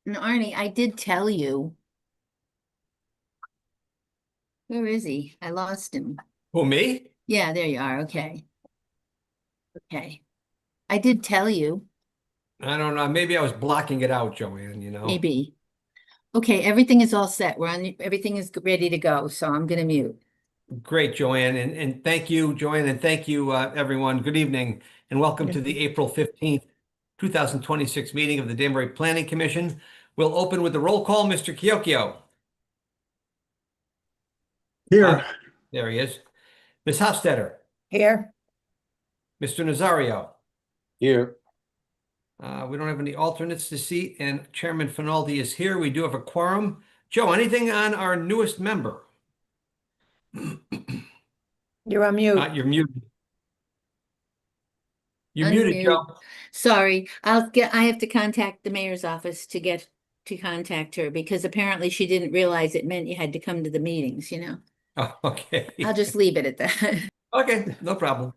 And Arnie, I did tell you. Where is he? I lost him. Who, me? Yeah, there you are. Okay. Okay. I did tell you, I don't know. Maybe I was blocking it out, Joanne, you know. maybe. Okay, everything is all set. Everything is ready to go, so I'm gonna mute. Great, Joanne. And thank you, Joanne, and thank you, everyone. Good evening, and welcome to the April 15th, 2026 meeting of the Danbury Planning Commission. We'll open with the roll call. Mr. Kiokio. Here. There he is. Ms. Hofstetter. Here. Mr. Nazario. Here. We don't have any alternates to seat, and Chairman Finaldi is here. We do have a quorum. Joe, anything on our newest member? You're on mute. You're muted. You're muted, Unmute. Joe. Sorry, I have to contact the mayor's office to get to contact her because apparently she didn't realize it meant you had to come to the meetings, you know. Oh, okay. I'll just leave it at that. Okay, no problem.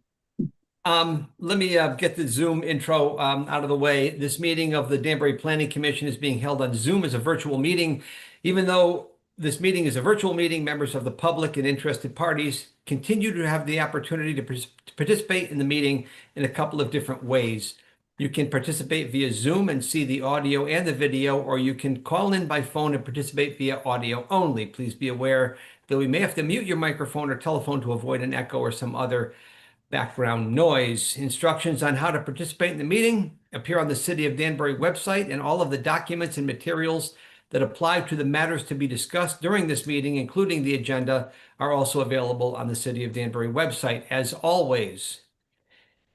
Let me get the Zoom intro out of the way. This meeting of the Danbury Planning Commission is being held on Zoom as a virtual meeting. Even though this meeting is a virtual meeting, members of the public and interested parties continue to have the opportunity to participate in the meeting in a couple of different ways. You can participate via Zoom and see the audio and the video, or you can call in by phone and participate via audio only. Please be aware that we may have to mute your microphone or telephone to avoid an echo or some other background noise. Instructions on how to participate in the meeting appear on the City of Danbury website, and all of the documents and materials that apply to the matters to be discussed during this meeting, including the agenda, are also available on the City of Danbury website. As always,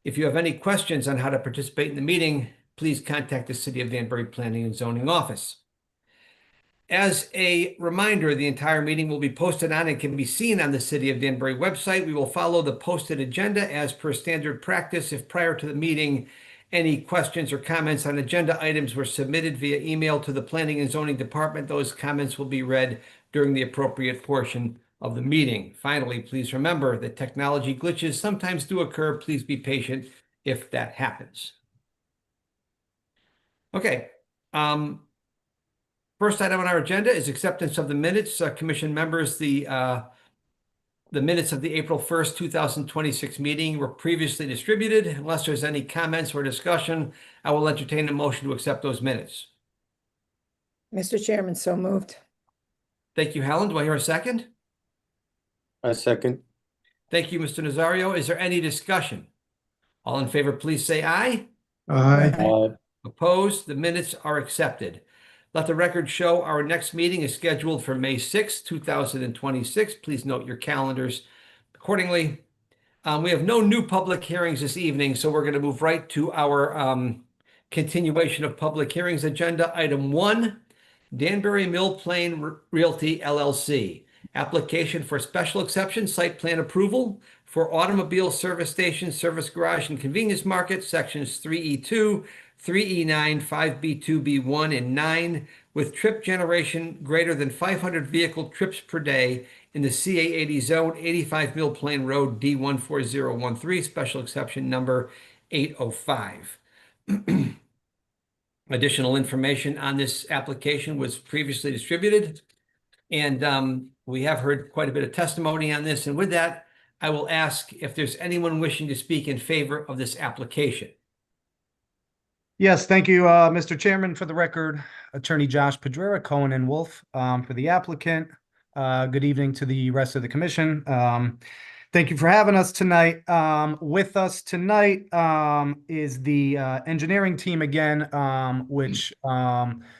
if you have any questions on how to participate in the meeting, please contact the City of Danbury Planning and Zoning Office. As a reminder, the entire meeting will be posted on and can be seen on the City of Danbury website. We will follow the posted agenda as per standard practice. If prior to the meeting, any questions or comments on agenda items were submitted via email to the Planning and Zoning Department, those comments will be read during the appropriate portion of the meeting. Finally, please remember that technology glitches sometimes do occur. Please be patient if that happens. Okay. First item on our agenda is acceptance of the minutes. Commission members, the minutes of the April 1st, 2026 meeting were previously distributed. Unless there's any comments or discussion, I will entertain a motion to accept those minutes. Mr. Chairman, so moved. Thank you, Helen. Do I hear a second? A second. Thank you, Mr. Nazario. Is there any discussion? All in favor, please say aye. Aye. Opposed? The minutes are accepted. Let the record show our next meeting is scheduled for May 6, 2026. Please note your calendars accordingly. We have no new public hearings this evening, so we're going to move right to our continuation of public hearings agenda. Item 1, Danbury Mill Plain Realty LLC. Application for special exception site plan approval for automobile service station, service garage, and convenience market, sections 3E2, 3E9, 5B2, B1, and 9, with trip generation greater than 500 vehicle trips per day in the CA80 zone, 85 Mill Plain Road, D14013, special exception number 805. Additional information on this application was previously distributed, and we have heard quite a bit of testimony on this. And with that, I will ask if there's anyone wishing to speak in favor of this application. Yes, thank you, Mr. Chairman. For the record, Attorney Josh Pedrera, Cohen and Wolf, for the applicant. Good evening to the rest of the commission. Thank you for having us tonight. With us tonight is the engineering team again, which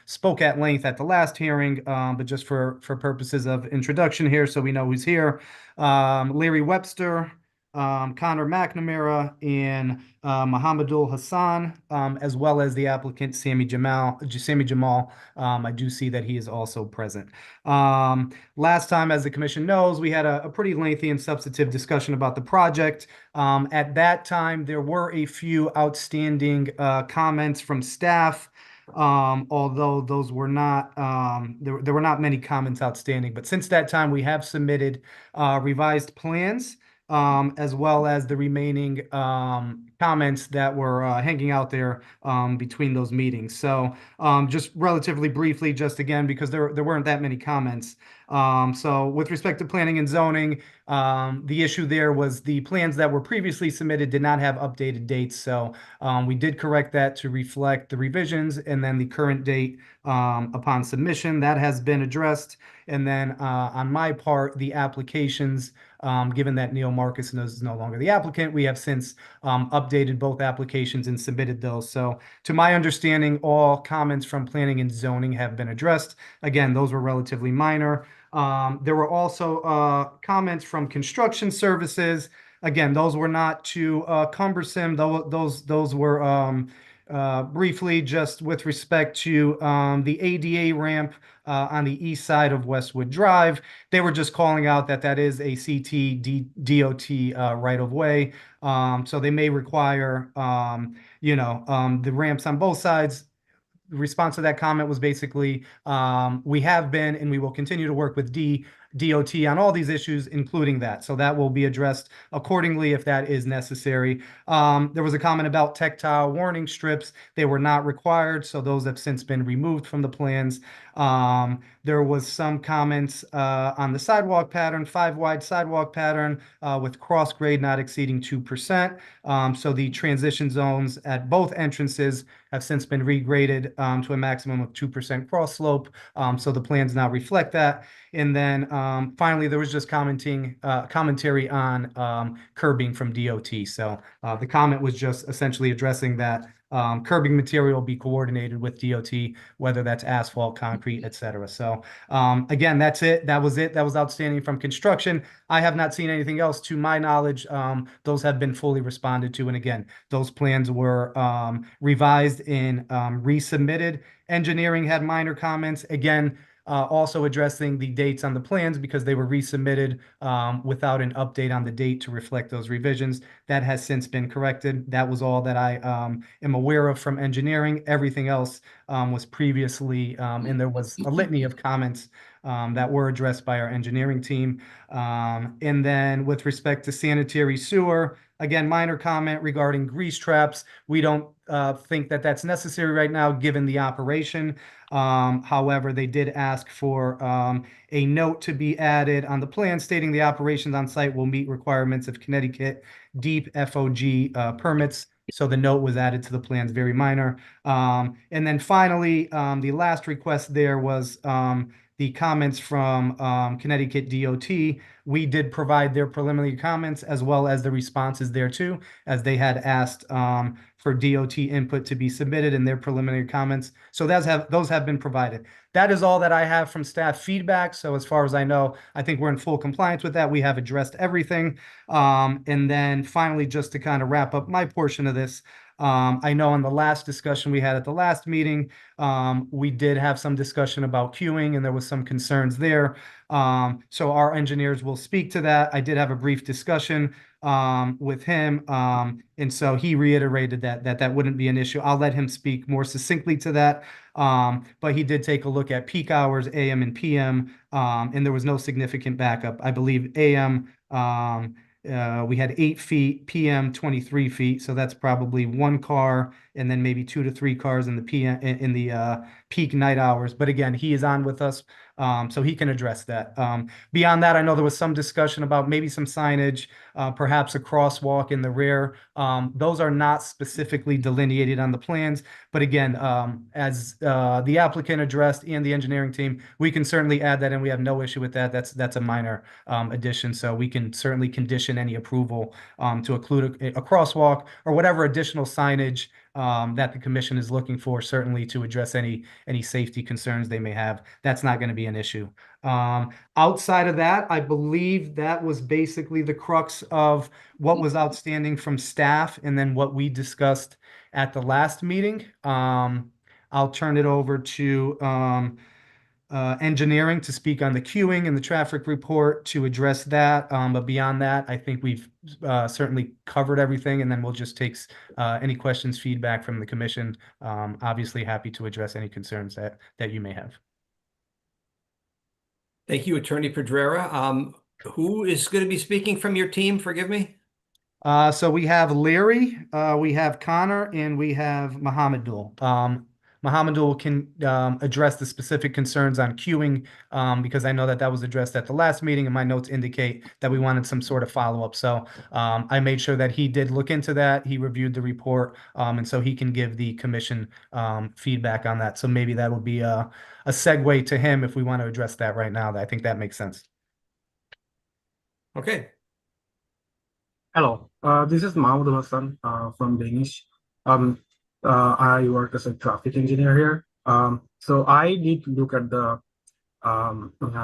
spoke at length at the last hearing, but just for purposes of introduction here, so we know who's here. Larry Webster, Connor McNamara, and Mohamedul Hassan, as well as the applicant Sammy Jamal. I do see that he is also present. Last time, as the commission knows, we had a pretty lengthy and substantive discussion about the project. At that time, there were a few outstanding comments from staff. Although those were not, there were not many comments outstanding. But since that time, we have submitted revised plans, as well as the remaining comments that were hanging out there between those meetings. So just relatively briefly, just again, because there weren't that many comments. So with respect to planning and zoning, the issue there was the plans that were previously submitted did not have updated dates. So we did correct that to reflect the revisions and then the current date upon submission. That has been addressed. And then on my part, the applications, given that Neil Marcus is no longer the applicant, we have since updated both applications and submitted those. So to my understanding, all comments from planning and zoning have been addressed. Again, those were relatively minor. There were also comments from construction services. Again, those were not too cumbersome. Those were briefly just with respect to the ADA ramp on the east side of Westwood Drive. They were just calling out that that is a DOT right of way. So they may require, the ramps on both sides. The response to that comment was basically, we have been and we will continue to work with DOT on all these issues, including that. So that will be addressed accordingly if that is necessary. There was a comment about tactile warning strips. They were not required, so those have since been removed from the plans. There was some comments on the sidewalk pattern, 5-wide sidewalk pattern with cross grade not exceeding 2%. So the transition zones at both entrances have since been regraded to a maximum of 2% cross slope. So the plans now reflect that. And then finally, there was just commentary on curbing from DOT. So the comment was just essentially addressing that curbing material be coordinated with DOT, whether that's asphalt, concrete, et cetera. So again, that's it. That was it. That was outstanding from construction. I have not seen anything else to my knowledge. Those have been fully responded to. And again, those plans were revised and resubmitted. Engineering had minor comments. Again, also addressing the dates on the plans because they were resubmitted without an update on the date to reflect those revisions. That has since been corrected. That was all that I am aware of from engineering. Everything else was previously, and there was a litany of comments that were addressed by our engineering team. And then with respect to sanitary sewer, again, minor comment regarding grease traps. We don't think that that's necessary right now, given the operation. However, they did ask for a note to be added on the plan stating the operations on site will meet requirements of Connecticut deep FOG permits. So the note was added to the plans, very minor. And then finally, the last request there was the comments from Connecticut DOT. We did provide their preliminary comments as well as the responses there too, as they had asked for DOT input to be submitted in their preliminary comments. So those have been provided. That is all that I have from staff feedback. So as far as I know, I think we're in full compliance with that. We have addressed everything. And then finally, just to kind of wrap up my portion of this, I know in the last discussion we had at the last meeting, we did have some discussion about queuing and there was some concerns there. So our engineers will speak to that. I did have a brief discussion with him. And so he reiterated that wouldn't be an issue. I'll let him speak more succinctly to that. But he did take a look at peak hours, AM and PM, and there was no significant backup. I believe AM, we had 8 feet, PM 23 feet, so that's probably 1 car and then maybe 2 to 3 cars in the PM in the peak night hours. But again, he is on with us, so he can address that. Beyond that, I know there was some discussion about maybe some signage, perhaps a crosswalk in the rear. Those are not specifically delineated on the plans, but again, as the applicant addressed and the engineering team, we can certainly add that, and we have no issue with that. That's a minor addition, so we can certainly condition any approval to include a crosswalk or whatever additional signage that the commission is looking for, certainly to address any safety concerns they may have. That's not going to be an issue. Outside of that, I believe that was basically the crux of what was outstanding from staff and then what we discussed at the last meeting. I'll turn it over to engineering to speak on the queuing and the traffic report to address that. But beyond that, I think we've certainly covered everything, and then we'll just take any questions, feedback from the commission. Obviously happy to address any concerns that you may have. Thank you, Attorney Pedrera. Who is going to be speaking from your team? Forgive me. So we have Larry, we have Connor, and we have Mohamedul. Mohamedul can address the specific concerns on queuing because I know that that was addressed at the last meeting, and my notes indicate that we wanted some sort of follow-up. So I made sure that he did look into that. He reviewed the report, and so he can give the commission feedback on that. So maybe that would be a segue to him if we want to address that right now. I think that makes sense. Okay. Hello, this is Mahmoud Hassan from Danish. I work as a traffic engineer here. So I did look at the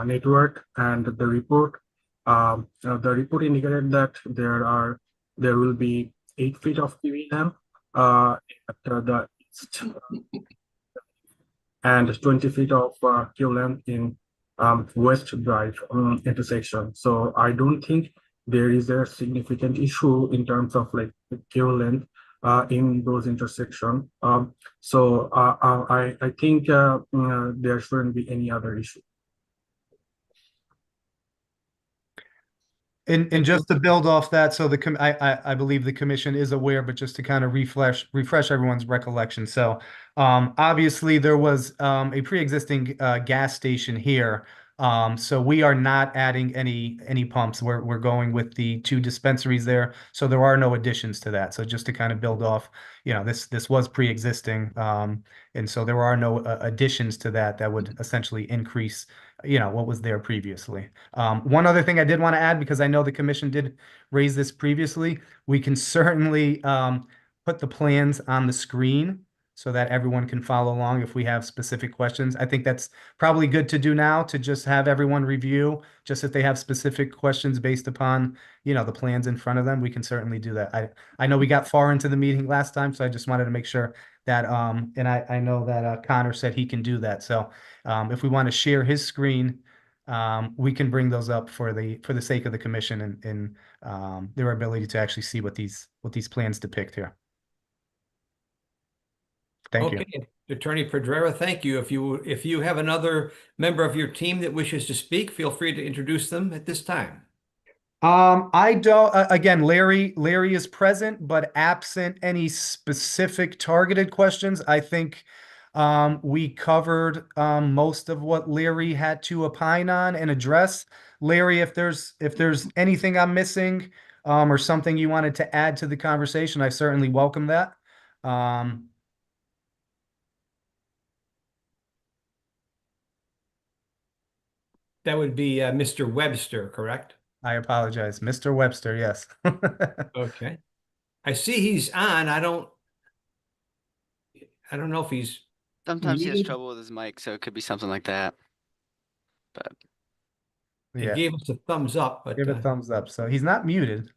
network and the report. The report indicated that there will be 8 feet of QEM at the east and 20 feet of QLM in West Drive intersection. So I don't think there is a significant issue in terms of like queue length in those intersections. So I think there shouldn't be any other issue. And just to build off that, so I believe the commission is aware, but just to kind of refresh everyone's recollection. So obviously there was a pre-existing gas station here. So we are not adding any pumps. We're going with the 2 dispensaries there. So there are no additions to that. So just to kind of build off, this was pre-existing. And so there are no additions to that would essentially increase what was there previously. One other thing I did want to add, because I know the commission did raise this previously, we can certainly put the plans on the screen so that everyone can follow along if we have specific questions. I think that's probably good to do now, to just have everyone review, just if they have specific questions based upon, the plans in front of them, we can certainly do that. I know we got far into the meeting last time, so I just wanted to make sure that, and I know that Connor said he can do that. So if we want to share his screen, we can bring those up for the sake of the commission and their ability to actually see what these plans depict here. Thank you. Okay, Attorney Pedrera, thank you. If you have another member of your team that wishes to speak, feel free to introduce them at this time. I don't, again, Larry is present, but absent any specific targeted questions. I think we covered most of what Larry had to opine on and address. Larry, if there's anything I'm missing or something you wanted to add to the conversation, I certainly welcome that. That would be Mr. Webster, correct? I apologize. Mr. Webster, yes. Okay. I see he's on. I don't know if he's Sometimes he has muted. trouble with his mic, so it could be something like that. But He Yeah, gave us a thumbs up, but give a thumbs up. So he's not muted.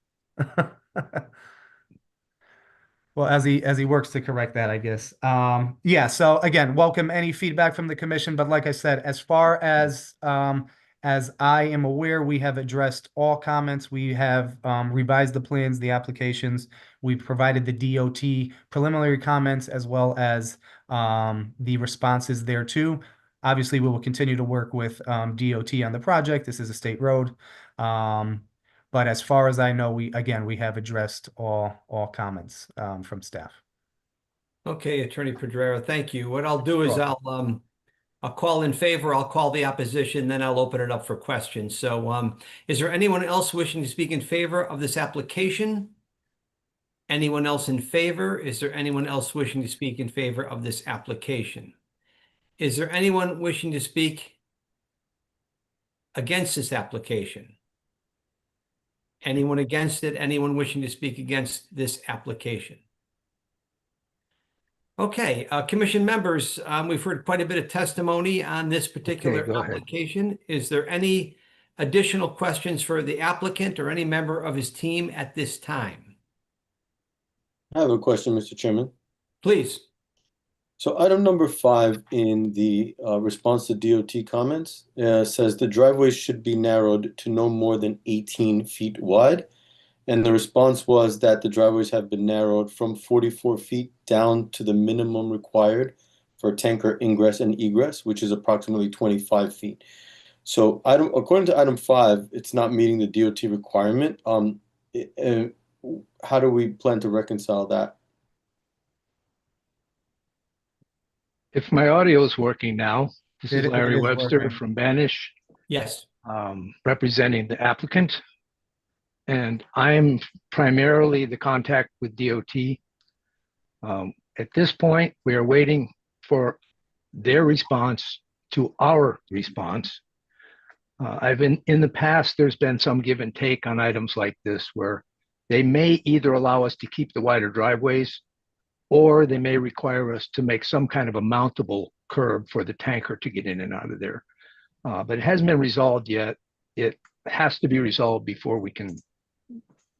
Well, as he works to correct that, I guess. Yeah, so again, welcome any feedback from the commission. But like I said, as far as I am aware, we have addressed all comments. We have revised the plans, the applications. We provided the DOT preliminary comments as well as the responses there too. Obviously, we will continue to work with DOT on the project. This is a state road. But as far as I know, we have addressed all comments from staff. okay, Attorney Pedrera, thank you. What I'll do is Sure. I'll call in favor, I'll call the opposition, then I'll open it up for questions. So is there anyone else wishing to speak in favor of this application? Anyone else in favor? Is there anyone else wishing to speak in favor of this application? Is there anyone wishing to speak against this application? Anyone against it? Anyone wishing to speak against this application? Okay, commission members, we've heard quite a bit of testimony on this particular go ahead. application. Is there any additional questions for the applicant or any member of his team at this time? I have a question, Mr. Chairman. Please. So item number 5 in the response to DOT comments says the driveway should be narrowed to no more than 18 feet wide. And the response was that the driveways have been narrowed from 44 feet down to the minimum required for tanker ingress and egress, which is approximately 25 feet. So according to item 5, it's not meeting the DOT requirement. how do we plan to reconcile that? If my audio is working now, this It is is Larry Webster working. from Banish, Yes. representing the applicant. And I'm primarily the contact with DOT. At this point, we are waiting for their response to our response. I've been in the past, there's been some give and take on items like this where they may either allow us to keep the wider driveways, or they may require us to make some kind of a mountable curb for the tanker to get in and out of there. But it hasn't been resolved yet. It has to be resolved before we can,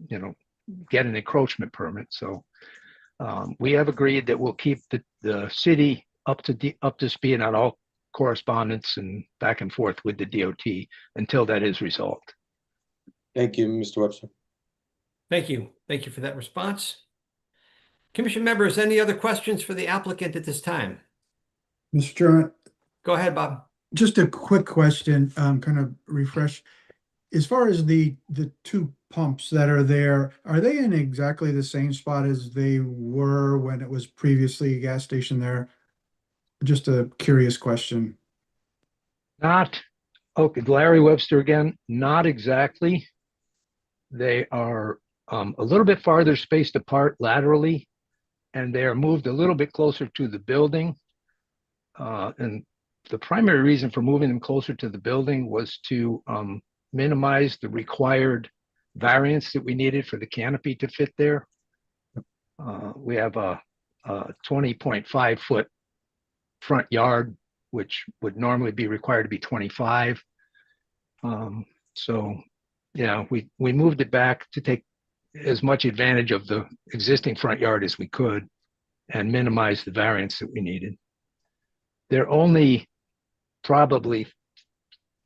get an encroachment permit. So we have agreed that we'll keep the city up to speed on all correspondence and back and forth with the DOT until that is resolved. Thank you, Mr. Webster. Thank you. Thank you for that response. Commission members, any other questions for the applicant at this time? Mr. Chairman, Go ahead, Bob. just a quick question, kind of refresh. As far as the two pumps that are there, are they in exactly the same spot as they were when it was previously a gas station there? Just a curious question. Okay, Larry Webster again, not exactly. They are a little bit farther spaced apart laterally, and they are moved a little bit closer to the building. And the primary reason for moving them closer to the building was to minimize the required variance that we needed for the canopy to fit there. We have a 20.5 foot front yard, which would normally be required to be 25. So yeah, we moved it back to take as much advantage of the existing front yard as we could and minimize the variance that we needed. They're only probably,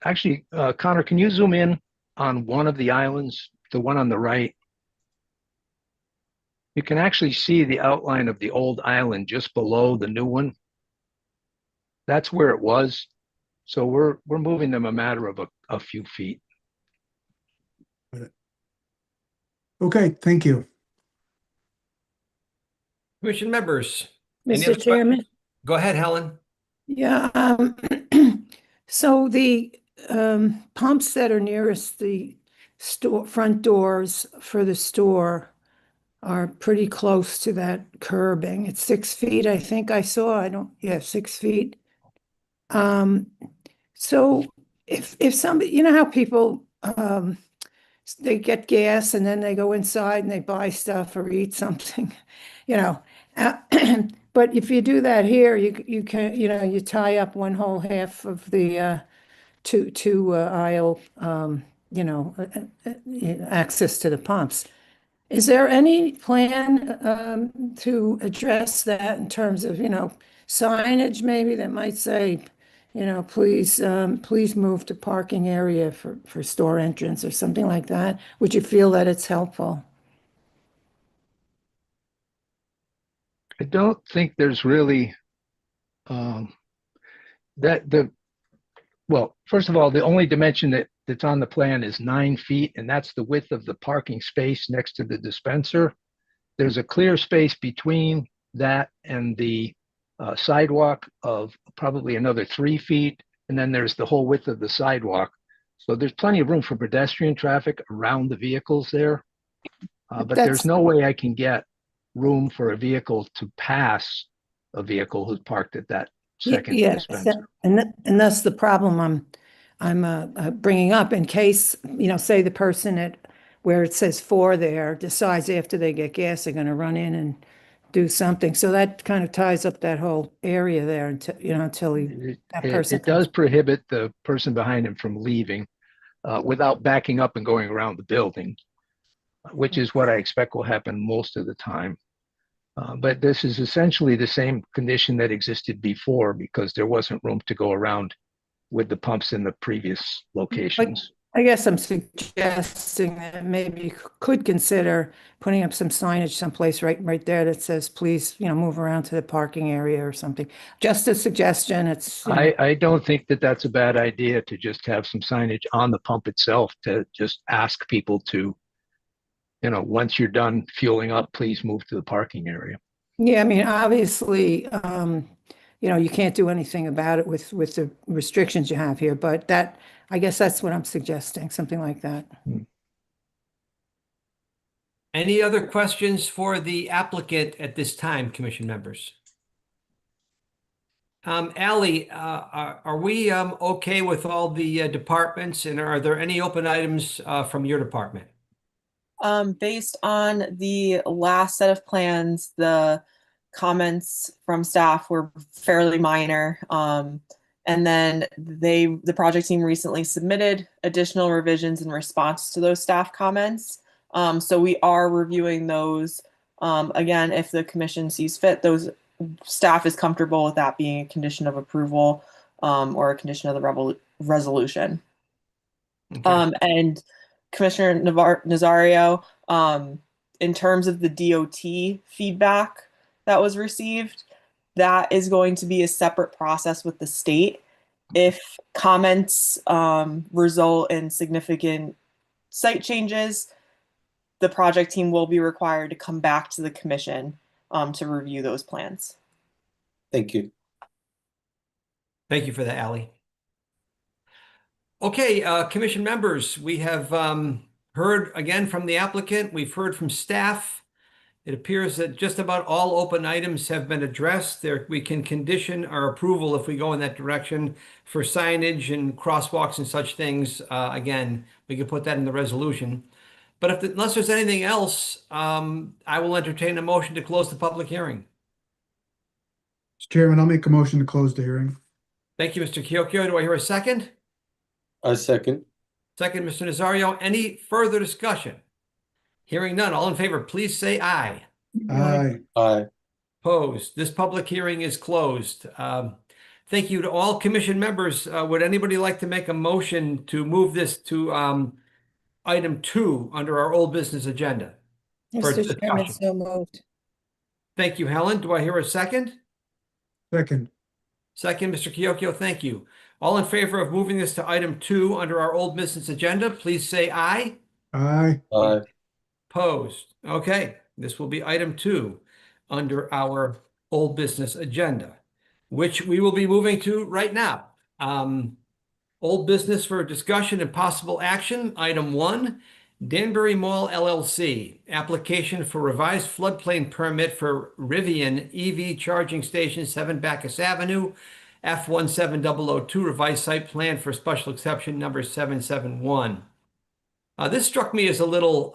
actually, Connor, can you zoom in on one of the islands, the one on the right? You can actually see the outline of the old island just below the new one. That's where it was. So we're moving them a matter of a few feet. Okay, thank you. Commission members. any other Mr. Chairman? questions? Go ahead, Helen. Yeah, so the pumps that are nearest the front doors for the store are pretty close to that curbing. It's 6 feet, I think I saw. 6 feet. So if somebody, you know how people they get gas and then they go inside and they buy stuff or eat something, but if you do that here, you can, you tie up one whole half of the two aisle, access to the pumps. Is there any plan to address that in terms of, signage maybe that might say, please move to parking area for store entrance or something like that? Would you feel that it's helpful? I don't think there's really well, first of all, the only dimension that's on the plan is 9 feet, and that's the width of the parking space next to the dispenser. There's a clear space between that and the sidewalk of probably another 3 feet, and then there's the whole width of the sidewalk. So there's plenty of room for pedestrian traffic around the vehicles there, but there's no way I can get room for a vehicle to pass a vehicle who's parked at that second dispenser. And that's the problem I'm bringing up in case, say the person at where it says 4 there decides after they get gas, they're going to run in and do something. So that kind of ties up that whole area there until, that person. It does prohibit the person behind him from leaving without backing up and going around the building, which is what I expect will happen most of the time. But this is essentially the same condition that existed before because there wasn't room to go around with the pumps in the previous locations. I guess I'm suggesting that maybe you could consider putting up some signage someplace right there that says, please, move around to the parking area or something. Just a suggestion. It's. I don't think that that's a bad idea to just have some signage on the pump itself to just ask people to once you're done fueling up, please move to the parking area. Yeah, I mean, obviously, you can't do anything about it with the restrictions you have here, but I guess that's what I'm suggesting, something like that. Any other questions for the applicant at this time, commission members? Ally, are we okay with all the departments, and are there any open items from your department? Based on the last set of plans, the comments from staff were fairly minor. And then the project team recently submitted additional revisions in response to those staff comments. So we are reviewing those. Again, if the commission sees fit, those staff is comfortable with that being a condition of approval, or a condition of the resolution. Okay. And Commissioner Nazario, in terms of the DOT feedback that was received, that is going to be a separate process with the state. If comments result in significant site changes, the project team will be required to come back to the commission to review those plans. Thank you. Thank you for that, Ally. Okay, commission members, we have heard again from the applicant. We've heard from staff. It appears that just about all open items have been addressed. We can condition our approval if we go in that direction for signage and crosswalks and such things. Again, we can put that in the resolution. But unless there's anything else, I will entertain a motion to close the public hearing. Mr. Chairman, I'll make a motion to close the hearing. Thank you, Mr. Kyokyo. Do I hear a second? I second. Second, Mr. Nazario. Any further discussion? Hearing none. All in favor, please say aye. Aye. Aye. Opposed. This public hearing is closed. Thank you to all commission members. Would anybody like to make a motion to move this to item 2 under our old business agenda? For Mr. Chairman, discussion. so moved. Thank you, Helen. Do I hear a second? Second. Second, Mr. Kyokyo. Thank you. All in favor of moving this to item 2 under our old business agenda, please say aye. Aye. Aye. Opposed. Okay, this will be item 2 under our old business agenda, which we will be moving to right now. Old business for discussion and possible action. Item 1, Danbury Mall LLC, application for revised floodplain permit for Rivian EV charging station 7 Bacchus Avenue, F17002, revised site plan for special exception number 771. This struck me as a little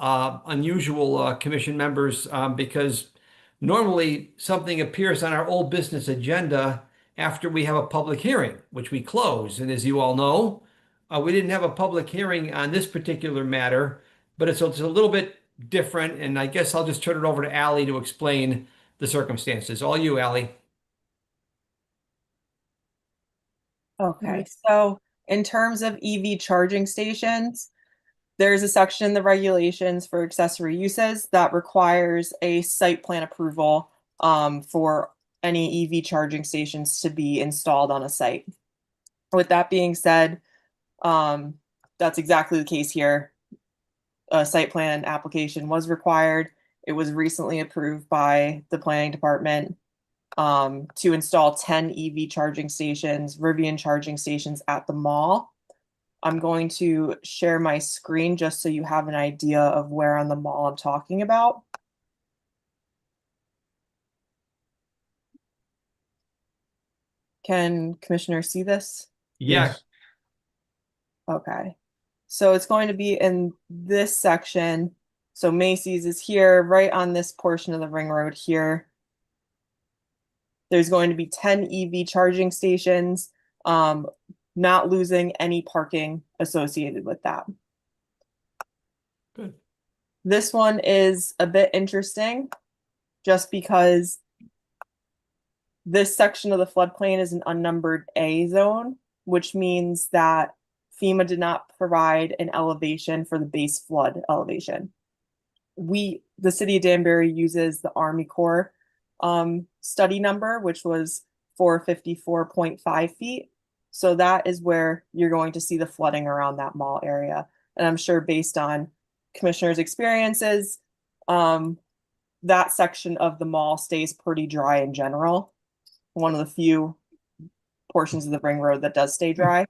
unusual, commission members, because normally something appears on our old business agenda after we have a public hearing, which we close. And as you all know, we didn't have a public hearing on this particular matter, but it's a little bit different. And I guess I'll just turn it over to Ally to explain the circumstances. All you, Ally. Okay, so in terms of EV charging stations, there's a section in the regulations for accessory uses that requires a site plan approval for any EV charging stations to be installed on a site. With that being said, that's exactly the case here. A site plan application was required. It was recently approved by the planning department to install 10 EV charging stations, Rivian charging stations at the mall. I'm going to share my screen just so you have an idea of where on the mall I'm talking about. Can commissioners see this? Yeah. Okay. So it's going to be in this section. So Macy's is here, right on this portion of the ring road here. There's going to be 10 EV charging stations, not losing any parking associated with that. Good. This one is a bit interesting just because this section of the floodplain is an unnumbered A zone, which means that FEMA did not provide an elevation for the base flood elevation. The city of Danbury uses the Army Corps study number, which was 454.5 feet. So that is where you're going to see the flooding around that mall area. And I'm sure based on commissioners' experiences, that section of the mall stays pretty dry in general. One of the few portions of the ring road that does stay dry.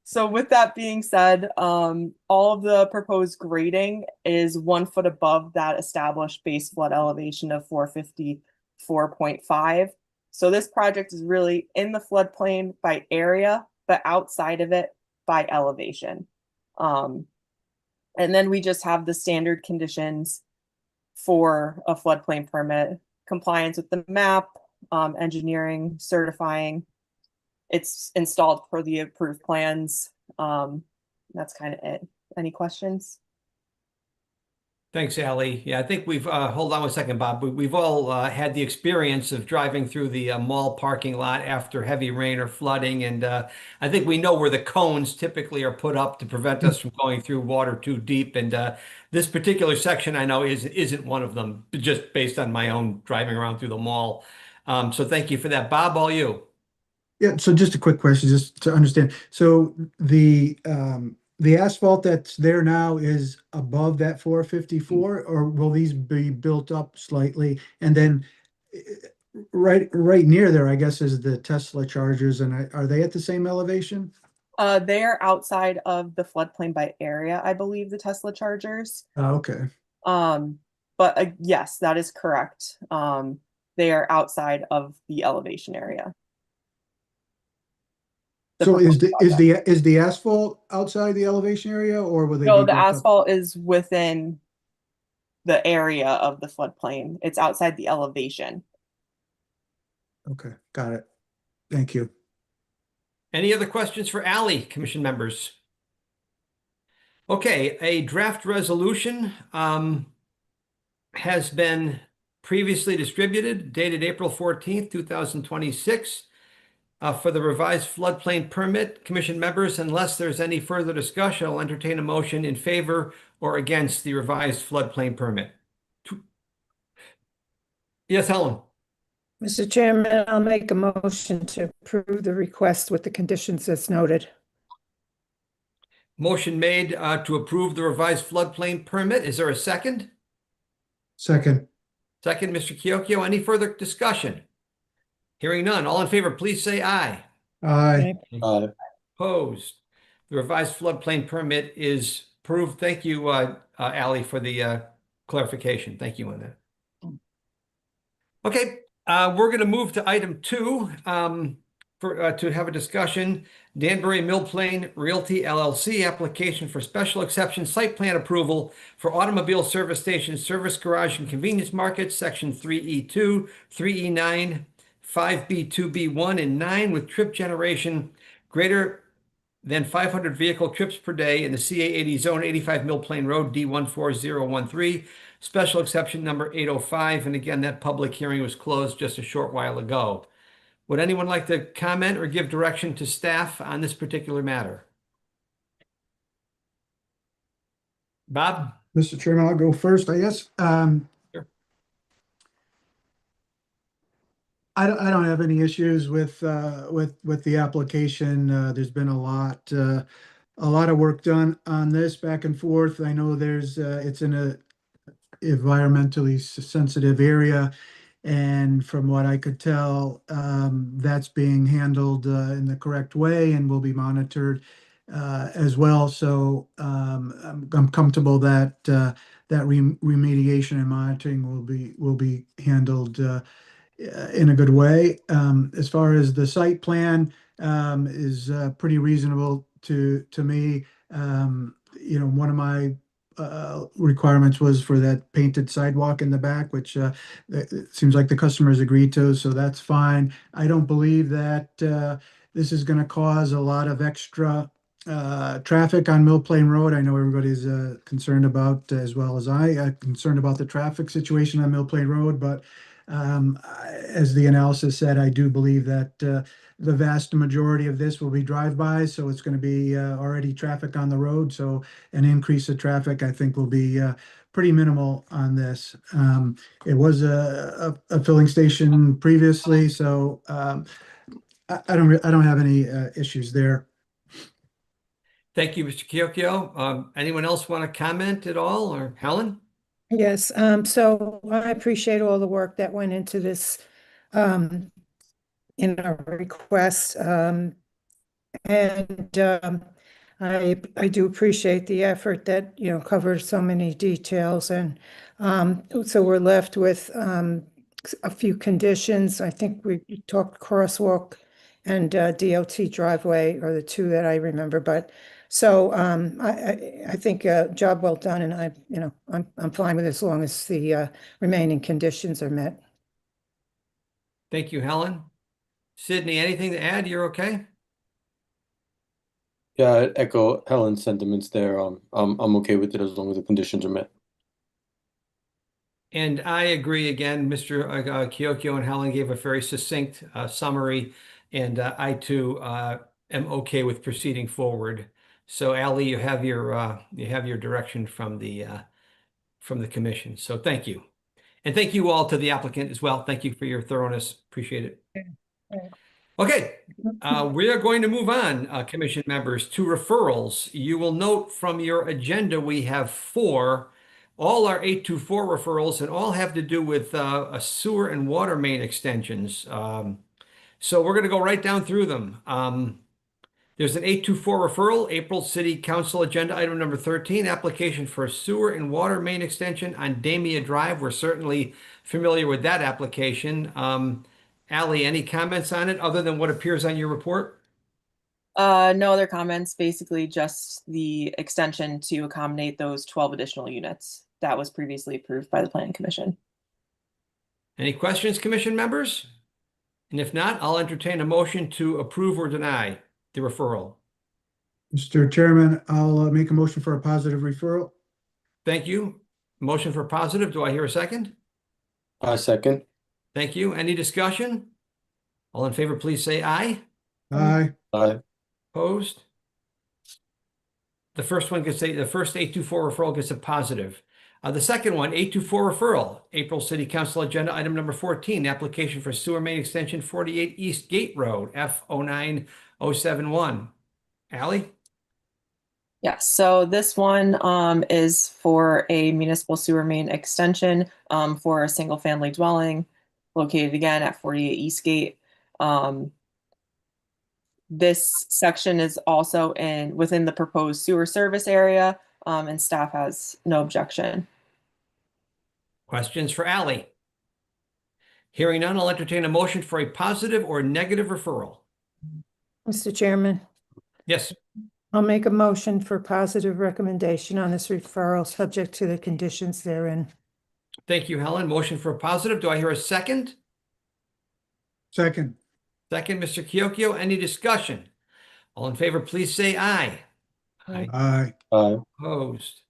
So with that being said, all of the proposed grading is 1 foot above that established base flood elevation of 454.5. So this project is really in the floodplain by area, but outside of it by elevation. And then we just have the standard conditions for a floodplain permit: compliance with the map, engineering, certifying. It's installed per the approved plans. That's kind of it. Any questions? Thanks, Ally. Yeah, I think we've, hold on one second, Bob. We've all had the experience of driving through the mall parking lot after heavy rain or flooding. And I think we know where the cones typically are put up to prevent us from going through water too deep. And this particular section I know isn't one of them, just based on my own driving around through the mall. So thank you for that. Bob, all you. Yeah, so just a quick question, just to understand. So the asphalt that's there now is above that 454, or will these be built up slightly? And then right near there, I guess, is the Tesla chargers, and are they at the same elevation? They are outside of the floodplain by area, I believe, the Tesla chargers. Okay. But yes, that is correct. They are outside of the elevation area. So is the asphalt outside the elevation area, or will they? No, be the built up? asphalt is within the area of the floodplain. It's outside the elevation. Okay, got it. Thank you. Any other questions for Ally, commission members? Okay, a draft resolution has been previously distributed, dated April 14th, 2026. For the revised floodplain permit. Commission members, unless there's any further discussion, I'll entertain a motion in favor or against the revised floodplain permit. Yes, Helen. Mr. Chairman, I'll make a motion to approve the request with the conditions as noted. Motion made to approve the revised floodplain permit. Is there a second? Second. Second, Mr. Chiocchio. Any further discussion? Hearing none. All in favor, please say aye. Aye. Aye. Opposed. The revised floodplain permit is approved. Thank you, Ally, for the clarification. Thank you on that. Okay, we're going to move to item 2 to have a discussion. Danbury Mill Plain Realty LLC application for special exception site plan approval for automobile service station, service garage, and convenience market, section 3E2, 3E9. 5B2B1 and 9 with trip generation greater than 500 vehicle trips per day in the CA80 zone, 85 Mill Plain Road, D14013, special exception number 805. And again, that public hearing was closed just a short while ago. Would anyone like to comment or give direction to staff on this particular matter? Bob? Mr. Chairman, I'll go first, I guess. Sure. I don't have any issues with the application. There's been a lot of work done on this back and forth. I know it's in a environmentally sensitive area, and from what I could tell, that's being handled in the correct way and will be monitored as well. So I'm comfortable that remediation and monitoring will be handled in a good way. As far as the site plan is pretty reasonable to me. One of my requirements was for that painted sidewalk in the back, which it seems like the customers agreed to, so that's fine. I don't believe that this is going to cause a lot of extra traffic on Mill Plain Road. I know everybody's concerned about, as well as concerned about the traffic situation on Mill Plain Road, but as the analysis said, I do believe that the vast majority of this will be drive-by, so it's going to be already traffic on the road. So an increase of traffic, I think, will be pretty minimal on this. It was a filling station previously, so I don't have any issues there. Thank you, Mr. Kiokio. Anyone else want to comment at all, or Helen? Yes, so I appreciate all the work that went into this, in our request. And I do appreciate the effort that, you know, covers so many details. And so we're left with a few conditions. I think we talked crosswalk and DOT driveway are the two that I remember. But so I think job well done, and I'm fine with it as long as the remaining conditions are met. Thank you, Helen. Sydney, anything to add? You're okay? Yeah, I'd echo Helen's sentiments there. I'm okay with it as long as the conditions are met. And I agree again, Mr. Kiokio and Helen gave a very succinct summary, and I too am okay with proceeding forward. So Ally, you have your direction from the commission. So thank you. And thank you all to the applicant as well. Thank you for your thoroughness. Appreciate it. Okay, we are going to move on, commission members, to referrals. You will note from your agenda, we have 4. All are 824 referrals, and all have to do with a sewer and water main extensions. So we're going to go right down through them. There's an 824 referral, April City Council agenda item number 13, application for a sewer and water main extension on Damia Drive. We're certainly familiar with that application. Ally, any comments on it other than what appears on your report? No other comments, basically just the extension to accommodate those 12 additional units that was previously approved by the Planning Commission. Any questions, commission members? And if not, I'll entertain a motion to approve or deny the referral. Mr. Chairman, I'll make a motion for a positive referral. Thank you. Motion for positive. Do I hear a second? Second. Thank you. Any discussion? All in favor, please say aye. Aye. Aye. Opposed? The first 824 referral gets a positive. The second one, 824 referral, April City Council agenda item number 14, application for sewer main extension 48 East Gate Road, F09071. Ally? Yes, so this one is for a municipal sewer main extension for a single family dwelling located again at 48 Eastgate. This section is also within the proposed sewer service area, and staff has no objection. Questions for Ally? Hearing none, I'll entertain a motion for a positive or negative referral. Mr. Chairman, Yes. I'll make a motion for positive recommendation on this referral, subject to the conditions therein. Thank you, Helen. Motion for a positive. Do I hear a second? Second. Second, Mr. Kiokio. Any discussion? All in favor, please say aye. Aye. Aye. Aye. Opposed.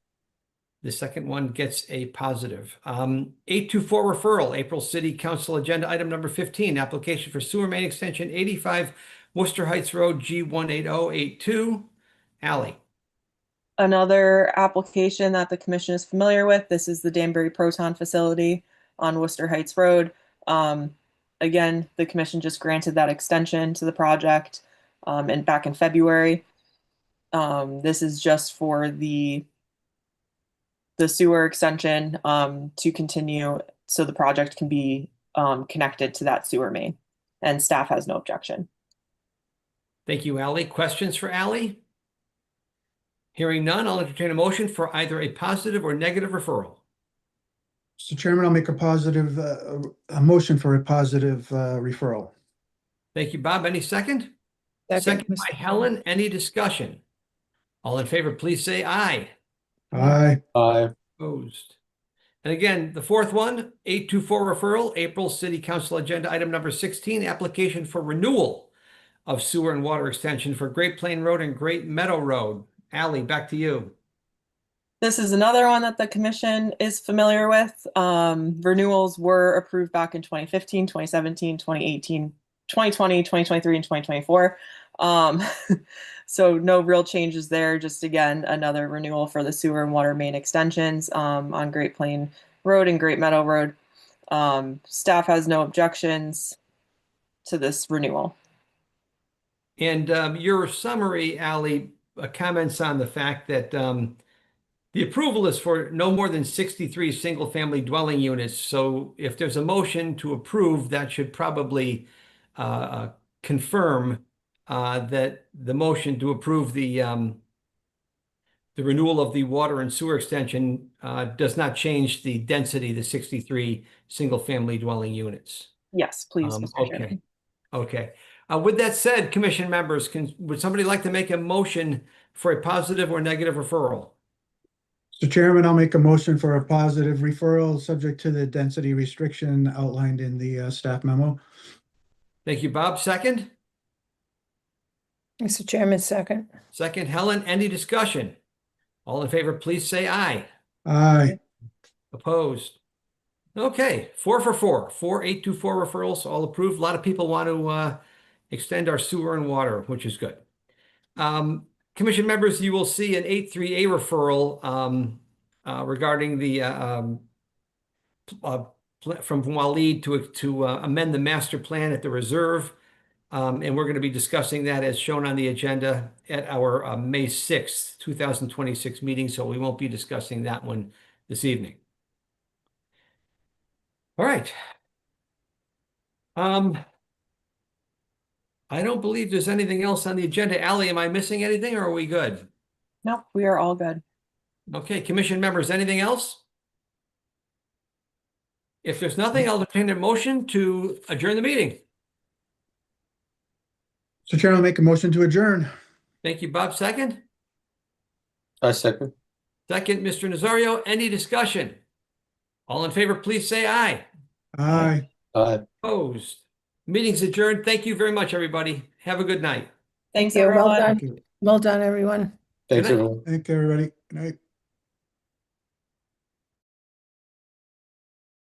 The second one gets a positive. 824 referral, April City Council agenda item number 15, application for sewer main extension 85 Worcester Heights Road, G18082. Ally? Another application that the commission is familiar with. This is the Danbury Proton facility on Worcester Heights Road. Again, the commission just granted that extension to the project and back in February. This is just for the sewer extension to continue so the project can be connected to that sewer main, and staff has no objection. Thank you, Ally. Questions for Ally? Hearing none, I'll entertain a motion for either a positive or negative referral. Mr. Chairman, I'll make a motion for a positive referral. Thank you, Bob. Any second? Second by Mr. Helen. Any discussion? All in favor, please say aye. Aye. Aye. Opposed. And again, the fourth one, 824 referral, April City Council agenda item number 16, application for renewal of sewer and water extension for Great Plain Road and Great Meadow Road. Ally, back to you. This is another one that the commission is familiar with. Renewals were approved back in 2015, 2017, 2018, 2020, 2023, and 2024. So no real changes there. Just again, another renewal for the sewer and water main extensions on Great Plain Road and Great Meadow Road. Staff has no objections to this renewal. And your summary, Ally, comments on the fact that the approval is for no more than 63 single-family dwelling units. So if there's a motion to approve, that should probably confirm that the motion to approve the renewal of the water and sewer extension does not change the density, the 63 single-family dwelling units. Yes, please, Mr. Okay, Chairman. okay. With that said, commission members, would somebody like to make a motion for a positive or negative referral? Mr. Chairman, I'll make a motion for a positive referral, subject to the density restriction outlined in the staff memo. Thank you, Bob. Second? Mr. Chairman, second. Second, Helen. Any discussion? All in favor, please say aye. Aye. Opposed? Okay, 4 for 4. 4 824 referrals, all approved. A lot of people want to extend our sewer and water, which is good. Commission members, you will see an 83A referral regarding the from Waleed to amend the master plan at the reserve. And we're going to be discussing that as shown on the agenda at our May 6th, 2026 meeting. So we won't be discussing that one this evening. All right. I don't believe there's anything else on the agenda. Ally, am I missing anything or are we good? No, we are all good. Okay, commission members, anything else? If there's nothing, I'll entertain a motion to adjourn the meeting. Mr. Chairman, I'll make a motion to adjourn. Thank you, Bob. Second? I second. Second, Mr. Nazario. Any discussion? All in favor, please say aye. Aye. Aye. Opposed? Meeting's adjourned. Thank you very much, everybody. Have a good night. Thanks, Yeah, well everyone. done. Well done, everyone. Thanks, Good night. everyone. Thank you, everybody. Good night.